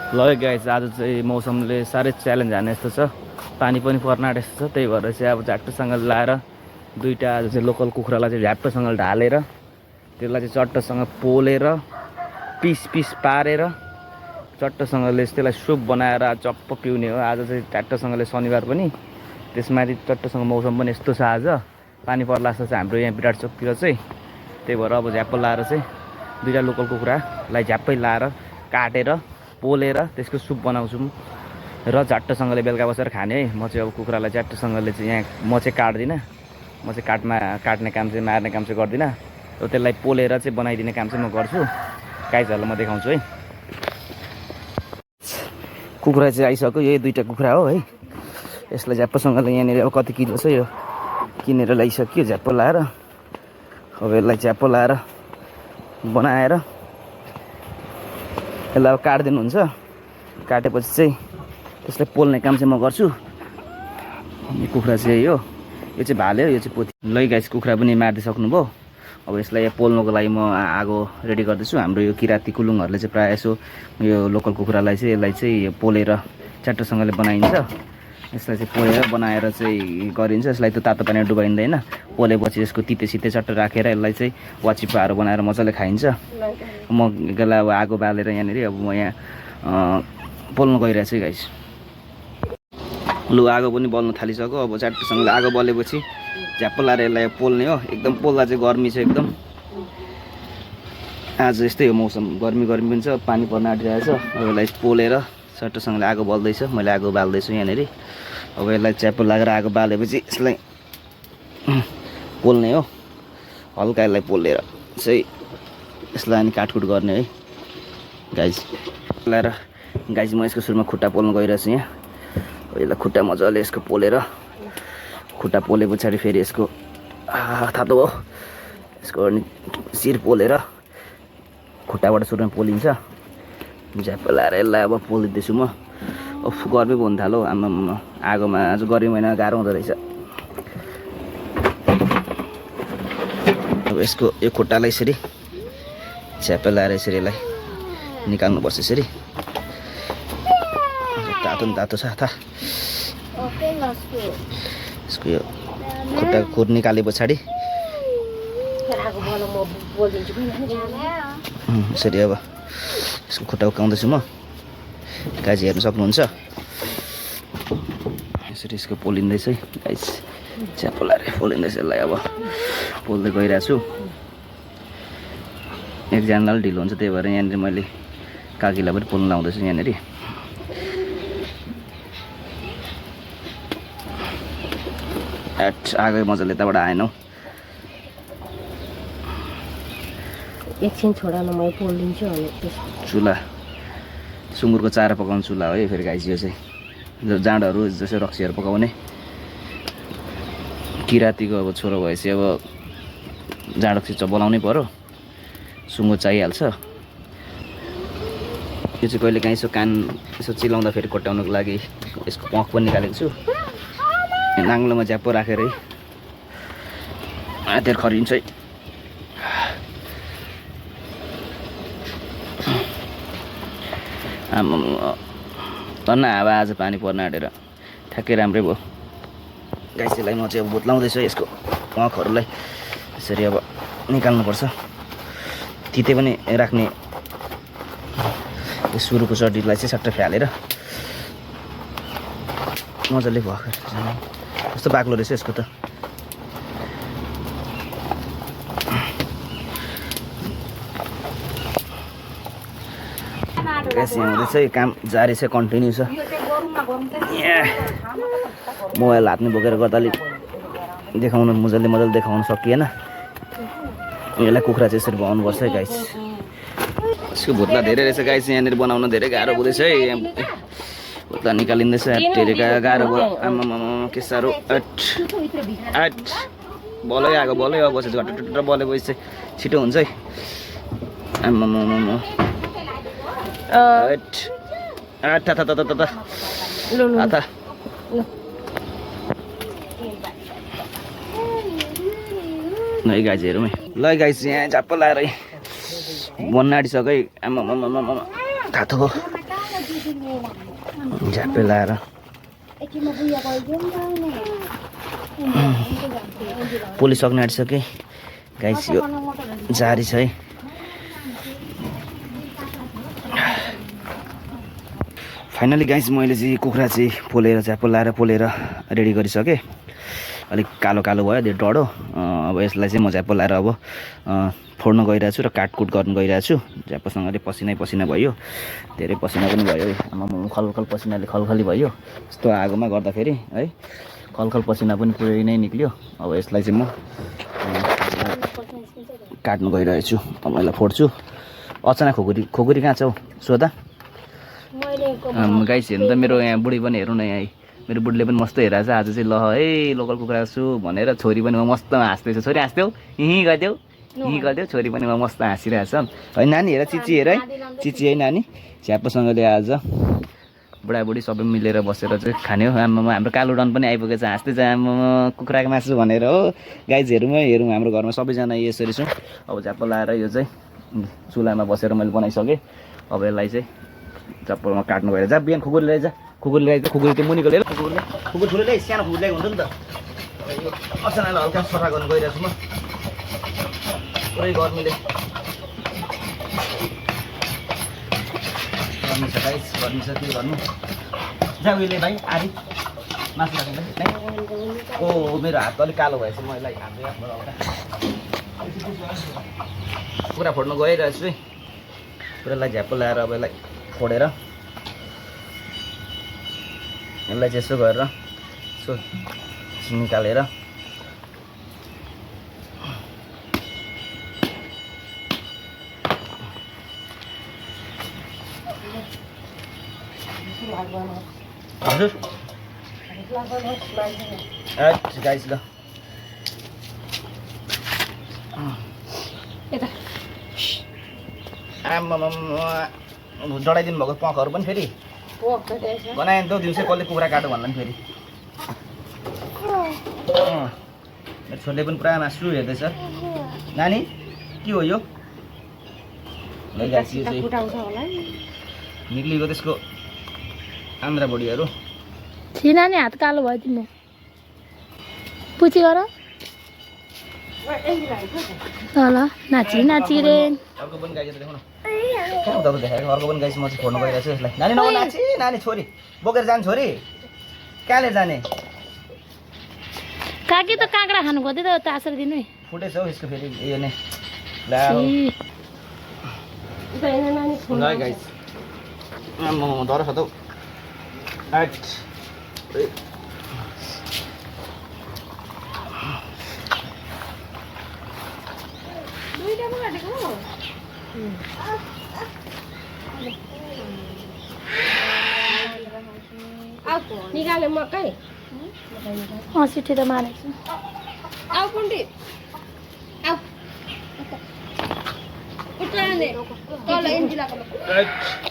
ल गाइस आज चाहिँ मौसमले साह्रै च्यालेन्ज हाने जस्तो छ। पानी पनि पर्न आँटेको छ। त्यही भएर चाहिँ अब झ्याप्टोसँग लाएर दुईटा आज चाहिँ लोकल कुखुरालाई चाहिँ झ्याप्टोसँग ढालेर त्यसलाई चाहिँ चट्टसँग पोलेर पिस पिस पारेर चट्टसँगले त्यसलाई सुप बनाएर चप्प पिउने हो। आज चाहिँ झ्याप्टोसँगले शनिबार पनि त्यसमाथि चट्टसँग मौसम पनि यस्तो छ। आज पानी पर्ला जस्तो छ हाम्रो यहाँ विराट चोकतिर चाहिँ। त्यही भएर अब झ्याप्पो लाएर चाहिँ दुईटा लोकल कुखुरालाई झ्याप्पै लाएर काटेर पोलेर त्यसको सुप बनाउँछौँ र झट्टसँगले बेलुका बसेर खाने है। म चाहिँ अब कुखुरालाई झट्टसँगले चाहिँ यहाँ म चाहिँ काट्दिनँ। म चाहिँ काट्ने काम चाहिँ मार्ने काम चाहिँ गर्दिनँ। र त्यसलाई पोलेर चाहिँ बनाइदिने काम चाहिँ म गर्छु। गाइजहरूलाई म देखाउँछु है। कुखुरा चाहिँ आइसक्यो। यही दुईवटा कुखुरा हो है। यसलाई झ्याप्पोसँगले यहाँनिर अब कति किलो छ यो किनेर ल्याइसक्यो झ्याप्पो लाएर। अब यसलाई झ्याप्पो लाएर बनाएर यसलाई अब काटिदिनुहुन्छ। काटेपछि चाहिँ त्यसलाई पोल्ने काम चाहिँ म गर्छु। कुखुरा चाहिँ यो चाहिँ भाले हो, यो चाहिँ पोथी। लै गाइस कुखुरा पनि मारिदिइसक्नुभयो। अब यसलाई पोल्नुको लागि म आगो रेडी गर्दैछु। हाम्रो यो किराती कुलुङहरूले चाहिँ प्रायः यसो यो लोकल कुखुरालाई चाहिँ यसलाई चाहिँ पोलेर च्याटोसँगले बनाइन्छ। यसलाई चाहिँ पोलेर बनाएर चाहिँ गरिन्छ। यसलाई त तातो पानीमा डुबाइँदैन। पोलेपछि यसको तिते सिते चट्ट राखेर यसलाई चाहिँ वाचिप्पाहरू बनाएर मजाले खाइन्छ। म यसलाई अब आगो बालेर यहाँनिर अब म यहाँ पोल्नु गइरहेको छु गाइस। लु आगो पनि बल्नु थालिसक्यो। अब च्याटोसँगले आगो बलेपछि झ्याप्पो लाएर यसलाई पोल्ने हो। एकदम पोल्दा चाहिँ गर्मी छ एकदम। आज यस्तै हो मौसम, गर्मी पनि छ, पानी पर्न आँटिरहेको छ। अब यसलाई पोलेर चट्टोसँगले आगो बल्दैछ। मैले आगो बाल्दैछु यहाँनिर। अब यसलाई च्याप्पो लागेर आगो बालेपछि यसलाई पोल्ने हो। हल्का यसलाई पोलेर चाहिँ यसलाई अनि काटकुट गर्ने है गाइज। लाएर गाइज म यसको सुरुमा खुट्टा पोल्नु गइरहेको छु यहाँ। यसलाई खुट्टा मजाले यसको पोलेर खुट्टा पोले पछाडि फेरि यसको थातो हो यसको अनि शिर पोलेर खुट्टाबाट सुरुमा पोलिन्छ। झ्याप्पो लाएर यसलाई अब पोलिदिँदैछु म। अफ गर्मी पनि हुन थाल्यो। आमामा आगोमा आज गर्मी महिना गाह्रो हुँदो रहेछ। अब यसको यो खुट्टालाई यसरी झ्याप्पो लाएर यसरी यसलाई निकाल्नुपर्छ। यसरी तातो न तातो छ था। यसको यो खुट्टाको खुर निकाले पछाडि यसरी अब यसको खुट्टा उकाउँदैछु म। गाइज हेर्न सक्नुहुन्छ यसरी यसको पोलिँदैछ है गाइज। च्याप्पो लाएर पोलिँदैछ यसलाई। अब पोल्दै गइरहेको छु। एकजनालाई ढिलो हुन्छ त्यही भएर यहाँनिर मैले काकीलाई पनि पोल्नु लाउँदैछु यहाँनिर। आगो मजाले यताबाट आएन हौ। एकछिन छोडा न म पोलिदिन्छु अनि चुला सुँगुरको चारो पकाउने चुला हो है फेरि गाइस। यो चाहिँ जाँडहरू जस्तै रक्सीहरू पकाउने किरातीको अब छोरो भएपछि अब जाँड रक्सी बनाउनै पर्यो। सुँगुर चाहिहाल्छ। यो चाहिँ कहिले काहीँ यसो कान यसो चिलाउँदा फेरि कोट्याउनुको लागि यसको प्वाख पनि निकालेको छु। नाङ्लोमा झ्याप्पो राखेर है हातेर खरिन्छ है। धन्न हावा आज पानी पर्न आँटेर ठ्याक्कै राम्रै भयो। गाइसलाई म चाहिँ अब भुत्लाउँदैछु यसको प्वाखहरूलाई। यसरी अब निकाल्नुपर्छ। तिते पनि राख्ने यो सुरुको चड्डीलाई चाहिँ सट्ट फ्यालेर मजाले भयो। कस्तो बाक्लो रहेछ यसको त। ग्यास यहाँ हुँदैछ काम जारी छ, कन्टिन्यू छ। मोबाइल हातमा बोकेर गर्दा अलिक देखाउन मजाले देखाउन सकिएन। यसलाई कुखुरा चाहिँ यसरी बनाउनुपर्छ है गाइस। यसको भुत्ला धेरै रहेछ गाइस। यहाँनिर बनाउन धेरै गाह्रो हुँदैछ है। भुत्ला निकालिँदैछ टेरेका गाह्रो भयो। आमामा के साह्रो। बलै आगो बलै अब बसेछ घट्ट बलेपछि चाहिँ छिटो हुन्छ है। आमामा है गाइज हेरौँ है। ल गाइज यहाँ झ्याप्पो लाएर बन्न आँटिसक्यो है। आमामा थातो भयो। झ्याप्पै लाएर पोलिसक्न आँटिसके गाइस यो जारी छ है फाइनली गाइस मैले चाहिँ कुखुरा चाहिँ पोलेर झ्याप्पो लाएर पोलेर रेडी गरिसकेँ अलिक कालो कालो भयो धेरै डढो अब यसलाई चाहिँ म झ्याप्पो लाएर अब फोड्न गइरहेको छु र काटकुट गर्न गइरहेको छु झ्याप्पोसँगले पसिनै पसिना भयो धेरै पसिना पनि भयो आमामा खलखल पसिनाले खलखली भयो यस्तो आगोमा गर्दाखेरि है खलखल पसिना पनि पुरै नै निक्ल्यो अब यसलाई चाहिँ म काट्नु गइरहेको छु अब यसलाई फोड्छु अचानक खोकुरी कहाँ छ हौ सोधा गाइस हेर्नु त मेरो यहाँ बुढी पनि हेर्नु न यहाँ मेरो बुढीले पनि मस्त हेरेको छ आज चाहिँ ल है लोकल कुखुरा छु भनेर छोरी पनि मस्त हाँस्दैछ छोरी हाँस्थ्यौ हिँ गर्थ्यौ छोरी पनि मस्त हाँसिरहेछ है नानी हेर चिची हेर है चिची है नानी झ्याप्पोसँगले आज बुढाबुढी सबै मिलेर बसेर चाहिँ खाने हो आमामा हाम्रो कालो डन पनि आइपुगेछ हाँस्दैछ आमामा कुखुराको मासु भनेर हो गाइज हेरौँ हाम्रो घरमा सबैजना यसरी छौँ अब झ्याप्पो लाएर यो चाहिँ चुलामा बसेर मैले बनाइसकेँ अब यसलाई चाहिँ झ्याप्पोमा काट्नु गएर जा बिहान खुकुरी ल्याइज खुकुरी त्यो मुनिको लिएर खुकुरी ठुलो ल्याइ सानो खुकुरी ल्याएको हुन्छ नि त यो अचानक हल्का सफा गर्नु गइरहेको छु म पुरै गर्मीले गर्मी छ गाइस गर्मी छ के गर्नु जा उहिले भाइ आदि मासु राख्नु ओ मेरो हात अलिक कालो भएछ म यसलाई पुरा फोड्नु गइरहेको छु है पुरालाई झ्याप्पो ल्याएर अब यसलाई फोडेर यसलाई चाहिँ यसो गरेर यसो निकालेर हजुर गाइस ल आमामा डढाइदिनु भएको प्वाखहरू पनि फेरि बनायो नि त दिउँसै कसले कुखुरा काट्यो भन्ला नि फेरि मेरो छोरीले पनि पुरा मासु हेर्दैछ नानी के हो यो निक्लिएको त्यसको आन्द्रा बडीहरू छिना नि हात कालो भयो तिम्रो पुची गर ल नाची रे अर्को पनि गाइस देखाउन कहाँ उता देखाएको अर्को पनि गाइस म चाहिँ फोड्नु गइरहेको छु यसलाई नानी नौ नाची नानी छोरी बोकेर जाने छोरी कहाँले जाने काकी त काँक्रा खानु खोज्दै त तासेर दिनु है फुटेछ हौ यसको फेरि यो नै ल गाइस म डर छ त निकाले मकै सिटी त मारेको छु आऊ पण्डित आऊ उठाने तल एन्जिलाको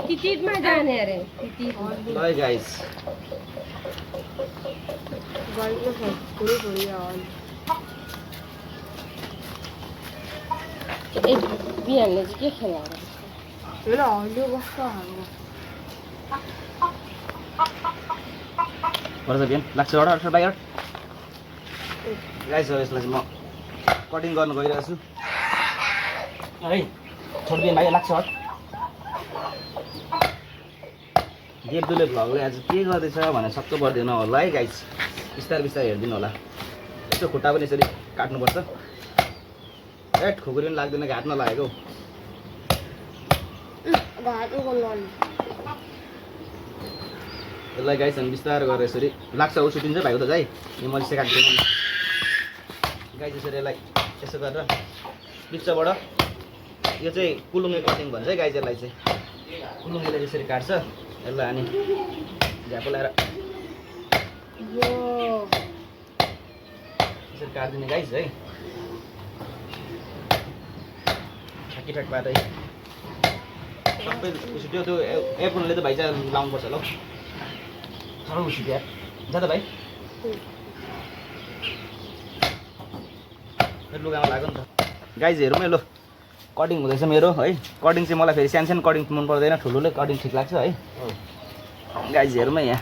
तितीमा जाने अरे ल गाइस बिहानले चाहिँ के खेलाएर पर्छ बिहान लाग्छ एउटा बाहिर गाइस यसलाई चाहिँ म कटिङ गर्न गइरहेको छु है छोड बिहान भाइ लाग्छ देवदुले भ्लगले आज के गर्दैछ भनेर सक्क पर्दैन होला है गाइस बिस्तारै बिस्तारै हेरिदिनु होला यसो खुट्टा पनि यसरी काट्नुपर्छ एट खुकुरी पनि लाग्दैन घाट नलागेको यसलाई गाइस हामी बिस्तारै गरेर यसरी लाग्छ ऊ सुटिन्छ भाइको त जाइ यो मैले सेकाएको थिएँ गाइस यसरी यसलाई यसो गरेर बिचबाट यो चाहिँ कुलुङ्गे कटिङ भन्छ है गाइस यसलाई चाहिँ कुलुङ्गेले यसरी काट्छ यसलाई अनि झ्यापो लगाएर यसरी काटिदिने गाइस है ठ्याक पार्दै सबै उसिट्यो त्यो एप्रोनले त भाइ चाहिँ लाउनुपर्छ होला हौ सबै उसिट्यो जा त भाइ लुगामा लाग्यो नि त गाइज हेरौँ है ल कटिङ हुँदैछ मेरो है। कटिङ चाहिँ मलाई फेरि सानो सानो कटिङ मन पर्दैन, ठुलो कटिङ ठिक लाग्छ है। गाइज हेरौँ है यहाँ।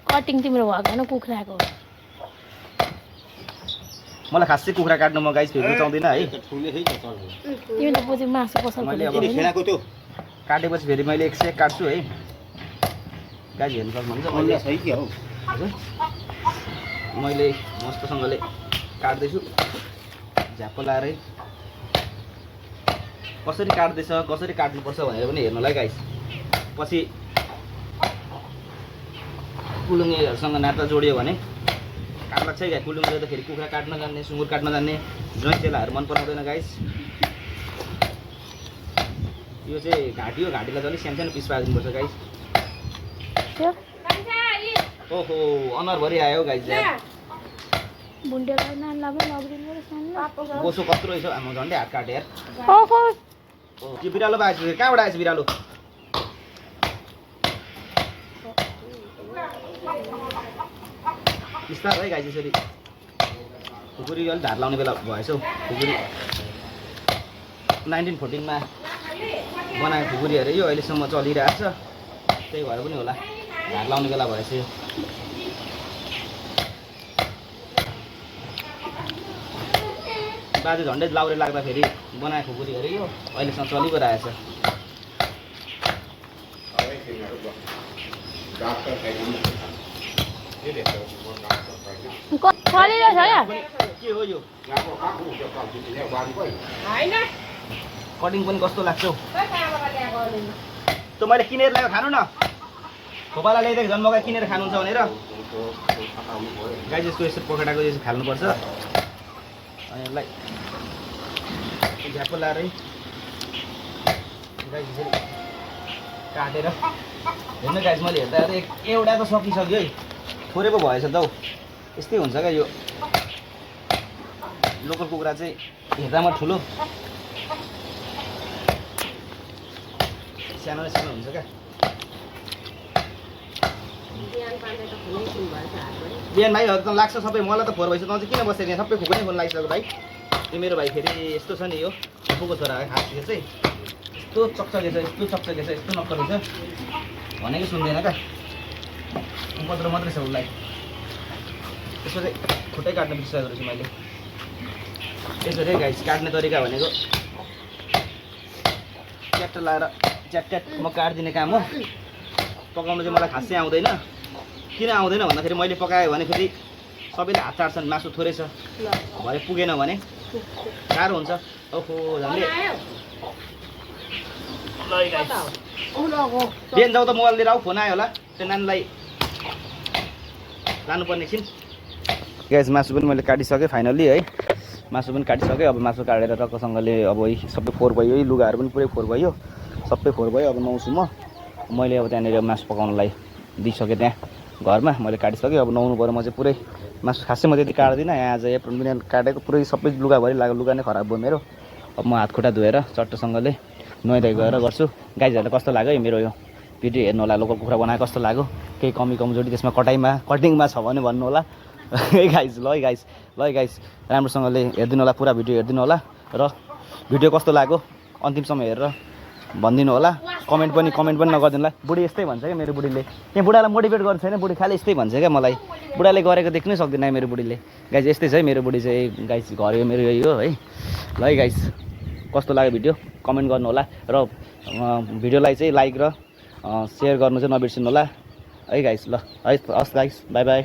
कटिङ तिम्रो भएको होइन कुखुराको। मलाई खासै कुखुरा काट्नु म गाइज फेरि रुचाउँदिनँ है। तिमी त पछि मासु पसल मैले अब काटेपछि फेरि मैले एक सेक काट्छु है। गाइज हेर्नु सक्नुहुन्छ मैले मस्तसँगले काट्दैछु झ्याप्पो लाएर है। कसरी काट्दैछ कसरी काट्नुपर्छ भनेर पनि हेर्नुलाई गाइस। पछि कुलुङ्गेहरूसँग नाता जोडियो भने काट लाग्छ है गाई। कुलुङ्गे त फेरि कुखुरा काट्न जान्ने, सुँगुर काट्न जान्ने ज्वाइँ चेलाहरू मन पराउँदैन गाइस। यो चाहिँ घाँटी हो, घाँटीलाई चाहिँ अलिक सानो सानो पिस पारिदिनुपर्छ गाइस। ओहो अनुहारभरि आयो गाइस। बुन्डेलाई नानीलाई पनि लगिदिनु पर्छ। बोसो कत्रो रहेछ आमा, झन्डै हात काटे यार। ओहो त्यो बिरालो आएछ, कहाँबाट आएछ बिरालो? बिस्तार है गाइस। यसरी खुकुरी अलिक धार लाउने बेला भएछ हौ। खुकुरी 1914 बनाएको खुकुरी अरे यो, अहिलेसम्म चलिरहेको छ। त्यही भएर पनि होला धार लाउने बेला भएछ यो। बाजे झन्डै लाउरे लाग्दाखेरि बनाएको खुकुरी अरे यो, अहिलेसम्म चलिको रहेछ। के हो यो? कटिङ पनि कस्तो लाग्छ हौ? त मैले किनेर ल्याएको खानु न। खोपाला ल्याइदिएको झन् मकै किनेर खानुहुन्छ भनेर। गाई यसको यसो पखेटाको यसो खाल्नुपर्छ। अनि यसलाई झ्याप्पो लाएर काटेर हेर्नु गाइस। मैले हेर्दा एउटा त सकिसक्यो है, थोरै पो भएछ त हौ। यस्तै हुन्छ क्या यो लोकल कुखुरा चाहिँ, हेर्दामा ठुलो सानो न सानो हुन्छ क्या। बिहान भाइ एकदम लाग्छ सबै। मलाई त फोहोर भइसक्यो, तँ चाहिँ किन बसेको यहाँ? सबै खुकुरी नै फोन लागिसक्यो भाइ। त्यो मेरो भाइ फेरि यस्तो छ नि, यो फुपूको छोरा खास चाहिँ यस्तो चकचके छ, यस्तो चकचके छ, यस्तो नक्कली छ भनेको सुन्दैन क्या। उपद्रो मात्रै छ उसलाई। त्यसको चाहिँ खुट्टै काट्न बिर्सिरहेको रहेछु मैले। त्यसरी गाइस काट्ने तरिका भनेको च्याट्ट लाएर च्याट म काटिदिने काम हो। पकाउनु चाहिँ मलाई खासै आउँदैन। किन आउँदैन भन्दाखेरि मैले पकाएँ भने फेरि सबैले हात चाट्छन्, मासु थोरै छ भरे पुगेन भने गाह्रो हुन्छ। ओहो झन्डै बिहान जाउँ त मोबाइल लिएर आऊ, फोन आयो होला। त्यो नानीलाई लानुपर्ने एकछिन। ग्यास मासु पनि मैले काटिसकेँ फाइनल्ली है। मासु पनि काटिसकेँ। अब मासु काटेर टक्कसँगले अब सबै फोहोर भयो, लुगाहरू पनि पुरै फोहोर भयो, सबै फोहोर भयो। अब नुहाउँछु मैले अब त्यहाँनिर मासु पकाउनलाई दिइसकेँ त्यहाँ घरमा मैले काटिसकेँ। अब नुहाउनु पऱ्यो। म चाहिँ पुरै मासु खासै म त्यति काट्दिनँ। यहाँ आज एप्रोन पनि काटेको पुरै सबै लुगाभरि लाग्यो, लुगा नै खराब भयो मेरो। अब म हात खुट्टा धोएर चट्टसँगले नुहाइधुवाइ गरेर गर्छु। गाइजहरूलाई कस्तो लाग्यो है मेरो यो भिडियो हेर्नु होला। लोकल कुखुरा बनाएको कस्तो लाग्यो? केही कमी कमजोरी त्यसमा कटिङमा छ भने भन्नु होला है गाइज। ल है गाइज राम्रोसँगले हेरिदिनु होला, पुरा भिडियो हेरिदिनु होला। र भिडियो कस्तो लाग्यो अन्तिमसम्म हेरेर भनिदिनु होला। कमेन्ट पनि नगरिदिनु होला। बुढी यस्तै भन्छ क्या मेरो बुढीले। त्यहाँ बुढालाई मोटिभेट गर्नु छैन, बुढी खालि यस्तै भन्छ क्या मलाई। बुढाले गरेको देख्नै सक्दिनँ मेरो बुढीले। गाइज यस्तै छ है मेरो बुढी चाहिँ। गाइज घर यो मेरो यही हो है। ल है गाइज कस्तो लाग्यो भिडियो कमेन्ट गर्नु होला। र भिडियोलाई चाहिँ लाइक र सेयर गर्नु चाहिँ नबिर्सिनु होला है गाइज। ल है हस् गाइज, बाई बाई।